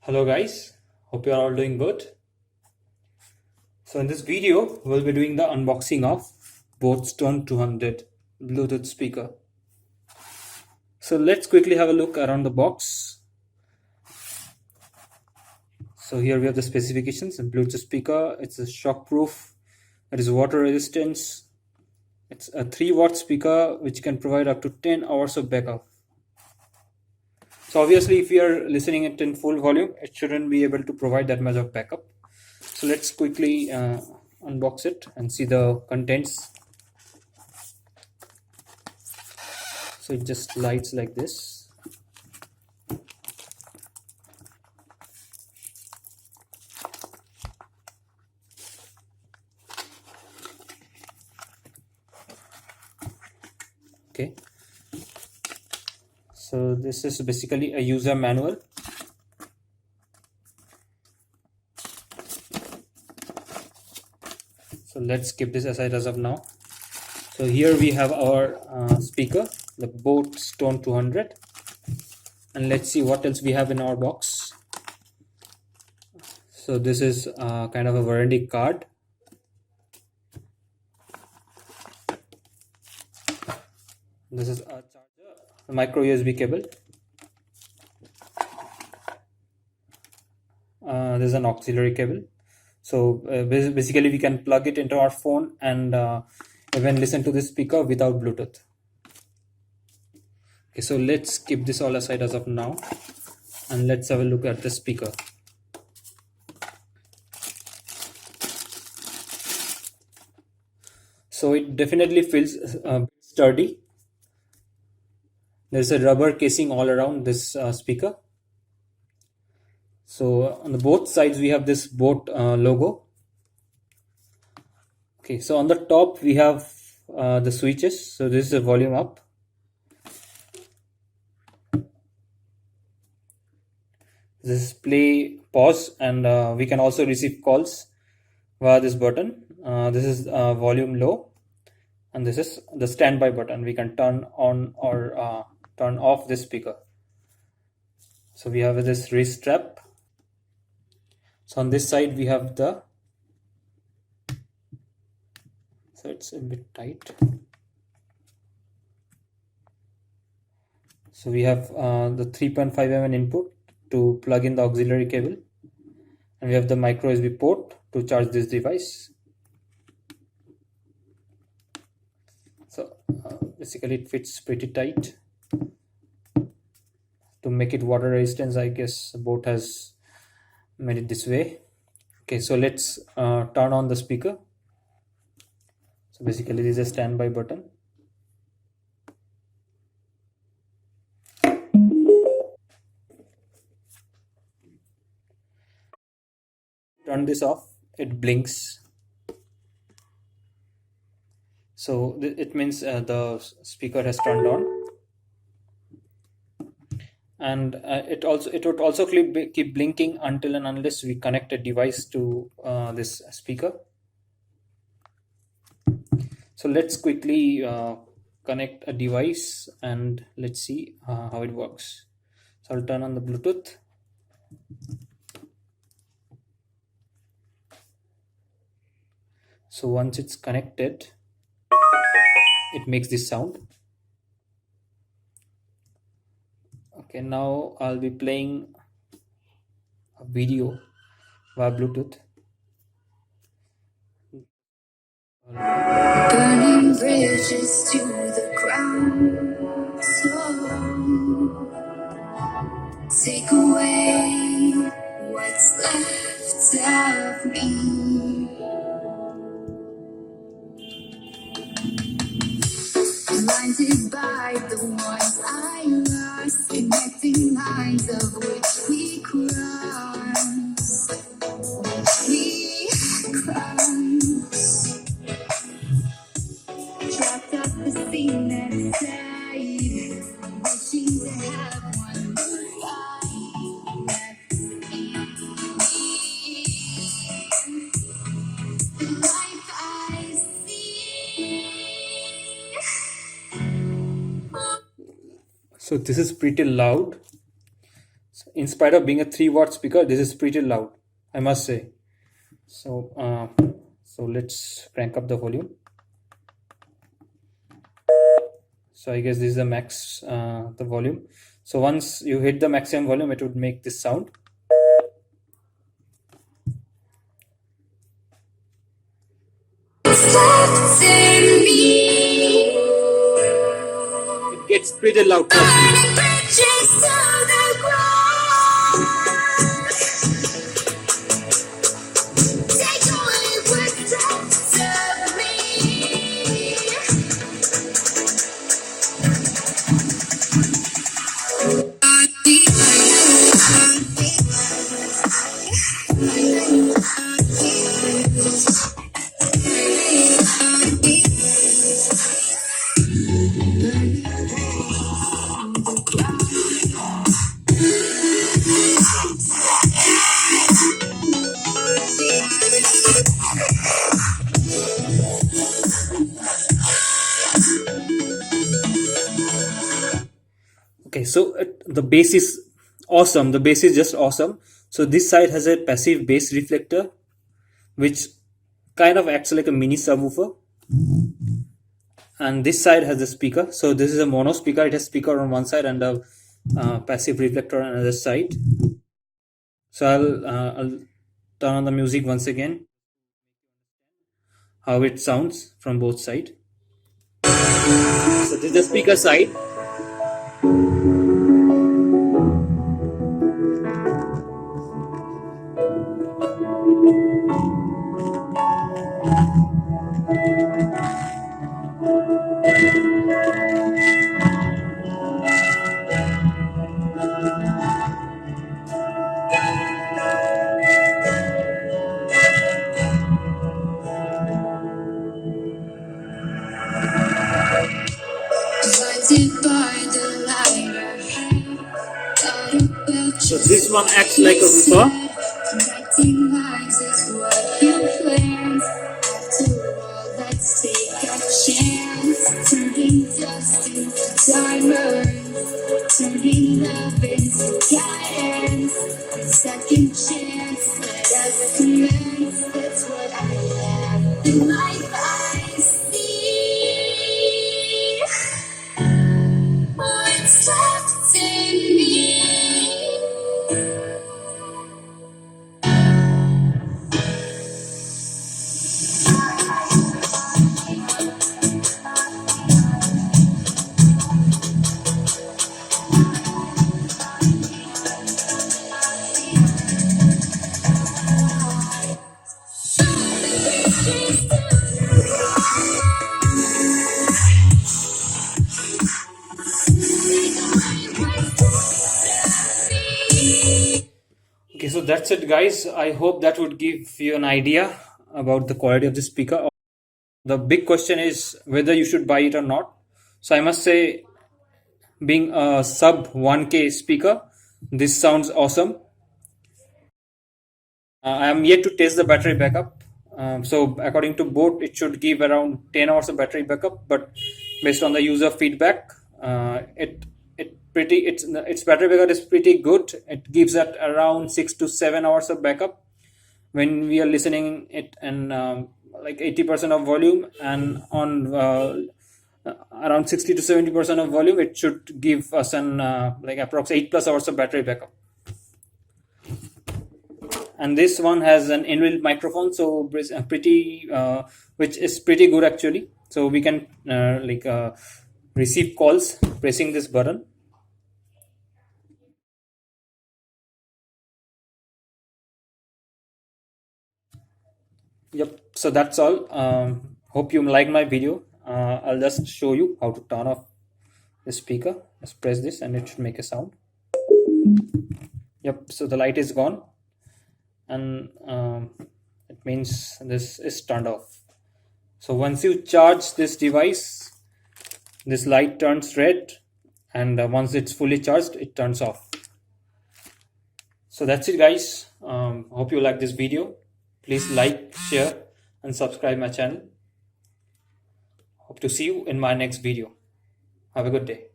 Hello guys, hope you are all doing good. So in this video, we'll be doing the unboxing of Buetooth 200 Bluetooth speaker. So let's quickly have a look around the box. So here we have the specifications. A Bluetooth speaker, it's a shockproof, it is water resistance, it's a 3-watt speaker which can provide up to 10 hours of backup. So obviously if you are listening it in full volume, it shouldn't be able to provide that much of backup. So let's quickly unbox it and see the contents. So it just slides like this. Okay, so this is basically a user manual. So let's keep this aside as of now. So here we have our speaker, the Buetooth 200, and let's see what else we have in our box. So this is kind of a warranty card. This is a charger, a micro USB cable. There's an auxiliary cable. So basically we can plug it into our phone and even listen to this speaker without Bluetooth. Okay, so let's keep this all aside as of now and let's have a look at the speaker. So it definitely feels sturdy. There's a rubber casing all around this speaker. So on the both sides we have this Buetooth logo. Okay, so on the top we have the switches. So this is the volume up. This is play, pause, and we can also receive calls via this button. This is volume low, and this is the standby button. We can turn on or turn off this speaker. So we have this wrist strap. So on this side we have the, so it's a bit tight. So we have the 3.5 mm input to plug in the auxiliary cable, and we have the micro USB port to charge this device. So basically it fits pretty tight. To make it water resistant, I guess Buetooth has made it this way. Okay, so let's turn on the speaker. So basically this is a standby button. Turn this off, it blinks. So it means the speaker has turned on. And it would also keep blinking until and unless we connect a device to this speaker. So let's quickly connect a device and let's see how it works. So I'll turn on the Bluetooth. So once it's connected, it makes this sound. Okay, now I'll be playing a video via Bluetooth. Burning bridges to the ground, so take away what's left of me. Blinded by the ones I lost, connecting lines of which we cross. We cross. Trapped up the scene inside, wishing to have one more left me. The life I see. So this is pretty loud. In spite of being a 3 watt speaker, this is pretty loud, I must say. So let's crank up the volume. So I guess this is the max, the volume. So once you hit the maximum volume, it would make this sound. Left in me. It gets pretty loud. Trust me. Burning bridges to the ground. Take away what's left of me. Okay, so the bass is awesome. The bass is just awesome. So this side has a passive bass reflector, which kind of acts like a mini subwoofer. And this side has a speaker. So this is a mono speaker. It has speaker on one side and a passive reflector on the other side. So I'll turn on the music once again, how it sounds from both sides. So this is the speaker side. Blinded by the light ahead. Thought about So you. this one acts like a woofer. Connecting lives is what you planned. After all, let's take a chance. Turning dust into diamonds. Turning love into guidance. A second chance, let us commence. That's what I have in life I see. What's left in me? Okay, so that's it, guys. I hope that would give you an idea about the quality of the speaker. The big question is whether you should buy it or not. So I must say, being a sub 1K speaker, this sounds awesome. I am yet to test the battery backup. So according to both, it should give around 10 hours of battery backup. But based on the user feedback, its battery backup is pretty good. It gives at around 6 to 7 hours of backup when we are listening it and like 80% of volume, and on around 60 to 70% of volume, it should give us an like approx 8+ hours of battery backup. And this one has an inbuilt microphone, so pretty which is pretty good actually. So we can receive calls pressing this button. Yep, so that's all. Hope you like my video. I'll just show you how to turn off the speaker. Just press this and it should make a sound. Yep, so the light is gone, and it means this is turned off. So once you charge this device, this light turns red, and once it's fully charged, it turns off. So that's it, guys. Hope you like this video. Please like, share, and subscribe my channel. Hope to see you in my next video. Have a good day.